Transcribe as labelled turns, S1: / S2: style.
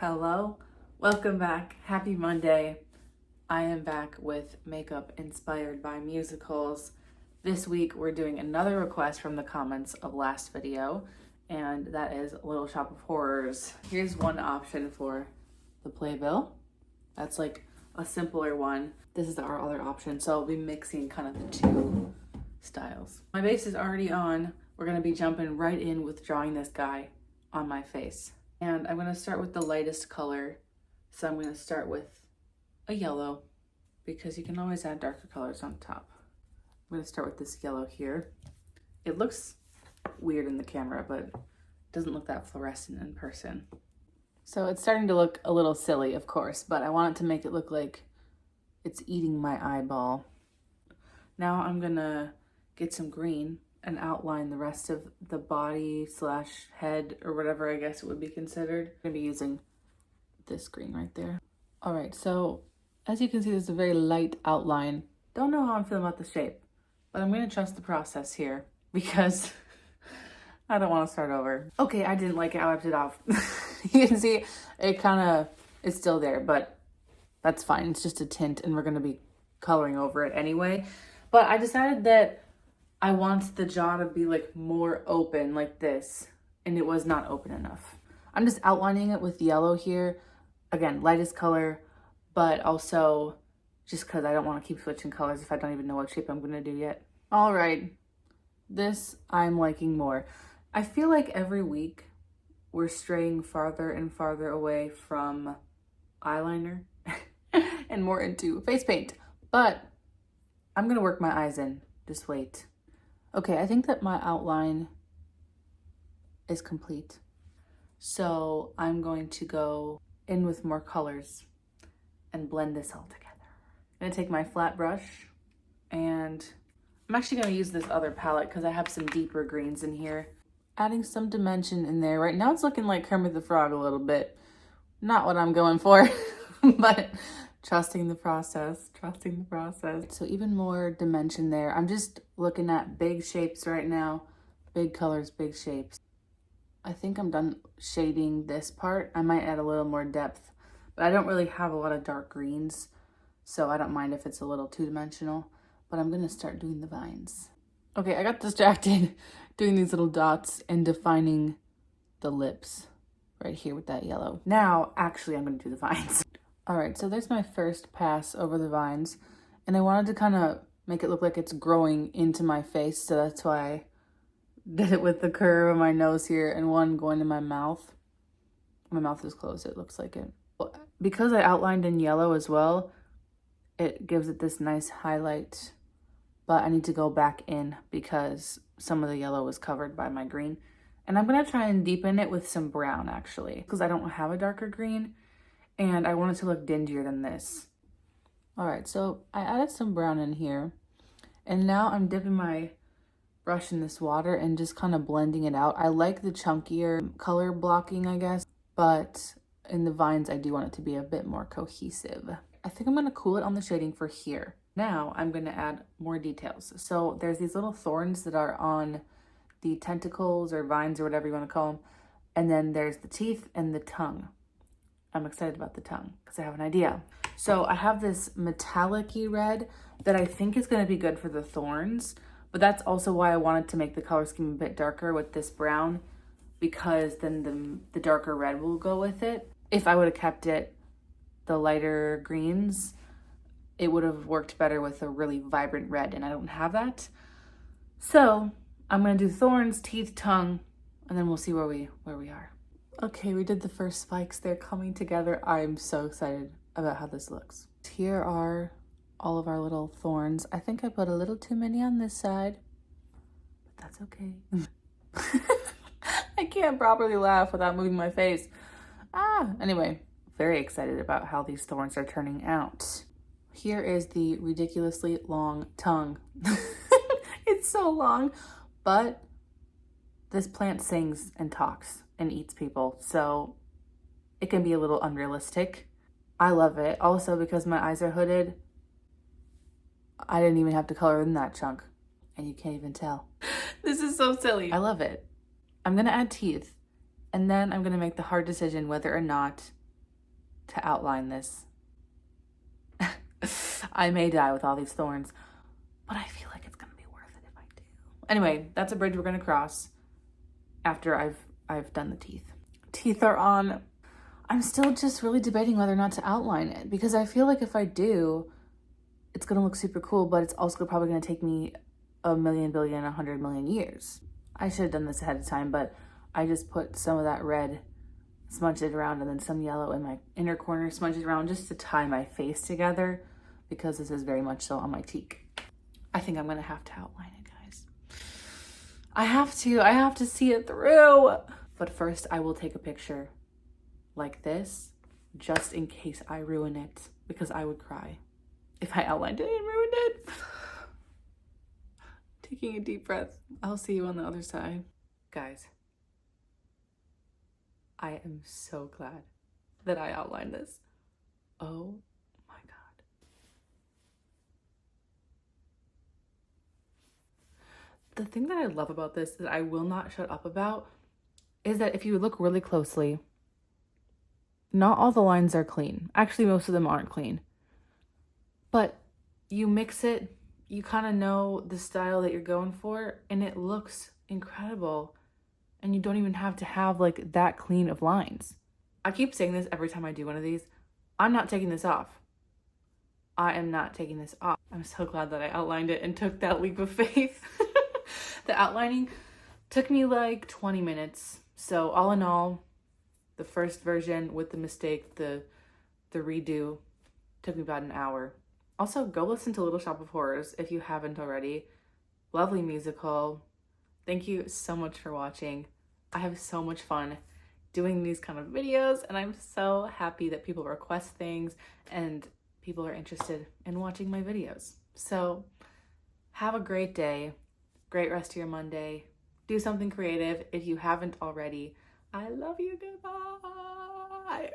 S1: Hello, welcome back. Happy Monday. I am back with makeup inspired by musicals. This week we're doing another request from the comments of last video, and that is Little Shop of Horrors. Here's one option for the playbill. That's like a simpler one. This is our other option, so I'll be mixing kind of the two styles. My base is already on. We're gonna be jumping right in with drawing this guy on my face. And I'm gonna start with the lightest color. So I'm gonna start with a yellow because you can always add darker colors on top. I'm gonna start with this yellow here. It looks weird in the camera, but it doesn't look that fluorescent in person. So it's starting to look a little silly, of course, but I want it to make it look like it's eating my eyeball. Now I'm gonna get some green and outline the rest of the body slash head or whatever I guess it would be considered. I'm gonna be using this green right there. All right, so as you can see, there's a very light outline. Don't know how I'm feeling about the shape, but I'm gonna trust the process here because I don't want to start over. Okay, I didn't like it. I wiped it off. You can see it kind of is still there, but that's fine. It's just a tint and we're gonna be coloring over it anyway. But I decided that I want the jaw to be like more open like this, and it was not open enough. I'm just outlining it with yellow here. Again, lightest color, but also just because I don't want to keep switching colors if I don't even know what shape I'm going to do yet. All right, this I'm liking more. I feel like every week we're straying farther and farther away from eyeliner and more into face paint, but I'm going to work my eyes in. Just wait. Okay, I think that my outline is complete. So I'm going to go in with more colors and blend this all together. I'm gonna take my flat brush and I'm actually gonna use this other palette because I have some deeper greens in here. Adding some dimension in there. Right now it's looking like Kermit the Frog a little bit. Not what I'm going for, but trusting the process. So even more dimension there. I'm just looking at big shapes right now. Big colors, big shapes. I think I'm done shading this part. I might add a little more depth, but I don't really have a lot of dark greens, so I don't mind if it's a little two-dimensional, but I'm gonna start doing the vines. Okay, I got distracted doing these little dots and defining the lips right here with that yellow. Now, actually, I'm gonna do the vines. All right, so there's my first pass over the vines, and I wanted to kind of make it look like it's growing into my face, so that's why I did it with the curve of my nose here and one going to my mouth. My mouth is closed, it looks like it. Because I outlined in yellow as well, it gives it this nice highlight, but I need to go back in because some of the yellow was covered by my green. And I'm gonna try and deepen it with some brown actually, because I don't have a darker green. And I want it to look dingier than this. All right, so I added some brown in here. And now I'm dipping my brush in this water and just kind of blending it out. I like the chunkier color blocking, I guess. But in the vines, I do want it to be a bit more cohesive. I think I'm gonna cool it on the shading for here. Now I'm gonna add more details. So there's these little thorns that are on the tentacles or vines or whatever you wanna call them. And then there's the teeth and the tongue. I'm excited about the tongue because I have an idea. So I have this metallic-y red that I think is going to be good for the thorns, but that's also why I wanted to make the color scheme a bit darker with this brown, because then the darker red will go with it. If I would have kept it the lighter greens, it would have worked better with a really vibrant red, and I don't have that. So I'm going to do thorns, teeth, tongue, and then we'll see where we are. Okay, we did the first spikes. They're coming together. I'm so excited about how this looks. Here are all of our little thorns. I think I put a little too many on this side, but that's okay. I can't properly laugh without moving my face. Anyway, very excited about how these thorns are turning out. Here is the ridiculously long tongue. It's so long, but this plant sings and talks and eats people, so it can be a little unrealistic. I love it. Also, because my eyes are hooded, I didn't even have to color in that chunk, and you can't even tell. This is so silly. I love it. I'm gonna add teeth, and then I'm gonna make the hard decision whether or not to outline this. I may die with all these thorns, but I feel like it's gonna be worth it if I do. Anyway, that's a bridge we're gonna cross after I've done the teeth. Teeth are on. I'm still just really debating whether or not to outline it, because I feel like if I do, it's gonna look super cool, but it's also probably gonna take me 100 million years. I should have done this ahead of time, but I just put some of that red, smudged it around, and then some yellow in my inner corner, smudged it around just to tie my face together, because this is very much so on my cheek. I think I'm gonna have to outline it, guys. I have to see it through. But first I will take a picture like this, just in case I ruin it, because I would cry if I outlined it and ruined it. Taking a deep breath. I'll see you on the other side. Guys, I am so glad that I outlined this. Oh my God. The thing that I love about this that I will not shut up about is that if you look really closely, not all the lines are clean. Actually, most of them aren't clean. But you mix it, you kind of know the style that you're going for, and it looks incredible. And you don't even have to have like that clean of lines. I keep saying this every time I do one of these. I'm not taking this off. I am not taking this off. I'm so glad that I outlined it and took that leap of faith. The outlining took me like 20 minutes. So all in all, the first version with the mistake, the redo, took me about an hour. Also, go listen to Little Shop of Horrors if you haven't already. Lovely musical. Thank you so much for watching. I have so much fun doing these kind of videos, and I'm so happy that people request things and people are interested in watching my videos. So have a great day, great rest of your Monday. Do something creative if you haven't already. I love you. Goodbye.